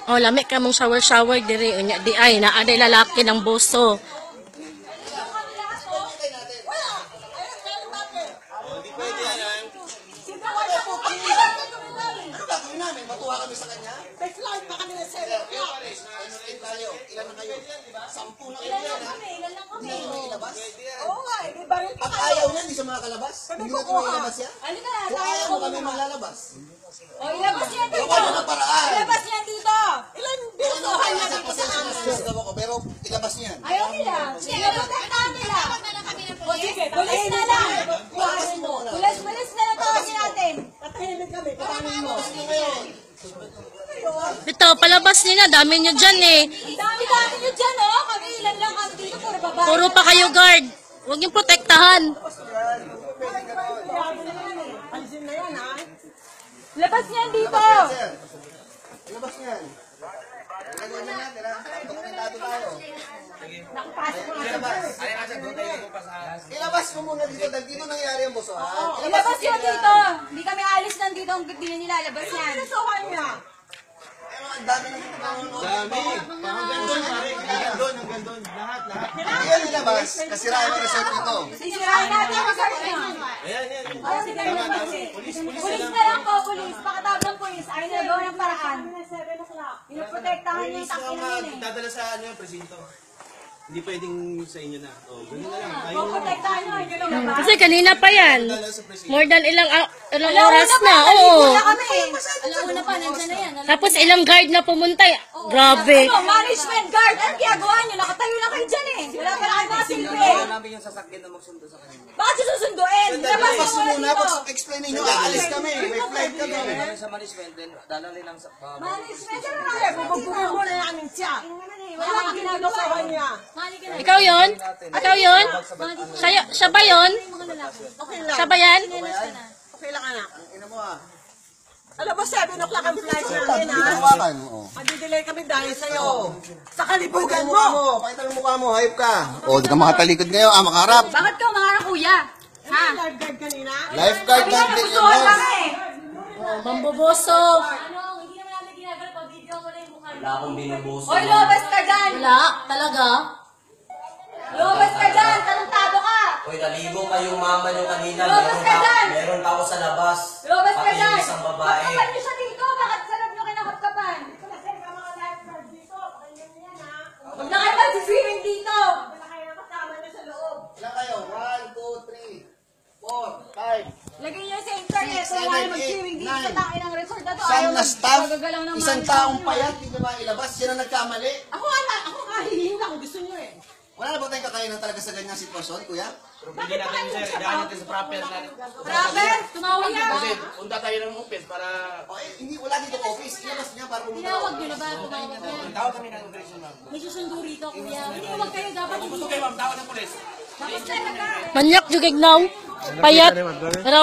Oh, lami ka mong shower diri unya di ay naaday lalaki ng boso. Matuwa kami sa kanya. Backline pa kami na sir. Ilan na kayo? 10 na kayo. Ilan lang kami. Hindi mo ilabas? Oo nga, di ba rin At ayaw niya, hindi siya makakalabas. Hindi natin mo ilabas yan. Ano na, Kung ayaw mo kami malalabas. O, ilabas niya dito. Gawa mo ng paraan. Ilabas niya dito. Ilan binusuhan niya dito sa amin. Pero ilabas niya. Ayaw nila. Pinoprotektahan nila. O sige, pulis na lang. Pulis na lang tawagin natin. Patahimik kami. Patahimik mo. Ito, palabas niyo na, dami niyo dyan eh. Dami-dami nyo dyan, oh. Kami ilan lang kami dito, puro babae. Puro pa kayo guard. Huwag niyong protektahan. Alisin na yan, ha? Labas niya dito. Ilabas niya. Ilagay na natin, ha? Dokumentado tayo. Nakapasok mo nga. Ilabas mo muna dito. Dahil dito nangyari ang boso, ha? Ilabas nyo dito. Hindi kami alis nandito ang hindi na nilalabas yan. Pinusuhan niya. Ang dami na dito. Dami. Hanggang doon, pare. Hanggang doon. Lahat. Hindi yan ilabas. Kasiraan ang resort nito. Sisirahin natin ang resort niya. Ayan. Ay, sige, pulis na lang po, pulis. Pakatawag ng pulis. Ayaw nila gawin ng paraan. Pinoprotektahan niya yung takin na yun eh. Dadala sa presinto. Hindi pwedeng sa inyo na. Ganun na lang. Tayo Poprotektahan niyo, yun yung labas. Kasi kanina pa yan. dadala sa presinto. More than ilang oras na. Oo. Wala kami. Alauna pa, nandiyan na yan. Tapos ilang guard na pumunta. Grabe. Ano, management guard. Anong ginagawa niyo? Nakatayo lang kayo dyan eh. Wala pa lang mga silbi. namin yung sasakyan na magsundo sa kanila. Bakit siya susunduin? Labas Ilabas mo mo muna muna. dito. Pag explain ninyo, aalis kami. May flight kami. Sa management, then dala rin lang sa... Management guard. Bubugbugan mo na namin siya. Wala kang ginagawa niya. Ikaw yon? Ikaw yon? Siya ba yon? Okay lang. Siya ba yan? Okay lang, anak. Ina mo, ha? Alam mo, 7 o'clock ang flight namin, ha? Hawakan mo. Mag-delay kami dahil sa'yo. Sa Pakita kalibugan mo mo. mukha mo. Pakita mo mukha mo. Hayop ka. O, di ka makatalikod ngayon. Makaharap. Bakit ka umangarap, kuya? Ha? Lifeguard Sabi lang nga, din yun. gustuhan kami. Mamboboso. Ano, hindi naman namin ginagawa pag video ko na yung mukha. Wala akong binubuso. Hoy, lobas ka dyan! Wala, talaga. Lobas ka dyan! Tarantado ka! Hoy, naligo pa yung mama nyo kanina. Lobas ka dyan! Meron pa ako sa labas. Lobas ka dyan! Pakinis ang babae. Kapkapan niyo siya dito! Bakit sarap niyo kinakapkapan? Huwag na kayo mag-swimming dito! Ilan kayo? 1, 2, 3, 4, 5. Lagay niyo sa internet kung wala mag-swimming dito sa takin ng resort na to. Isang na staff, magagalaw ng isang mga taong tao. payat, hindi ba ilabas? Yan ang nagkamali. Ako nga hihinga kung gusto niyo eh. Wala na ba tayong kakayanan talaga sa ganyang sitwasyon, kuya? Bakit pa kayo Idaan natin sa proper na. Proper? Tumawag niya. Kasi punta tayo ng office para... O, hindi, wala dito office. Ilabas niya para pumunta. Tinawag niyo na ba? Tumawag niya. Tawag kami ng operation, ma'am. May susundo rito, kuya. Hindi huwag kayo dapat Kung gusto kayo, ma'am, tawag ng polis. Dapat talaga. Manyak jugig now. Payat. Pero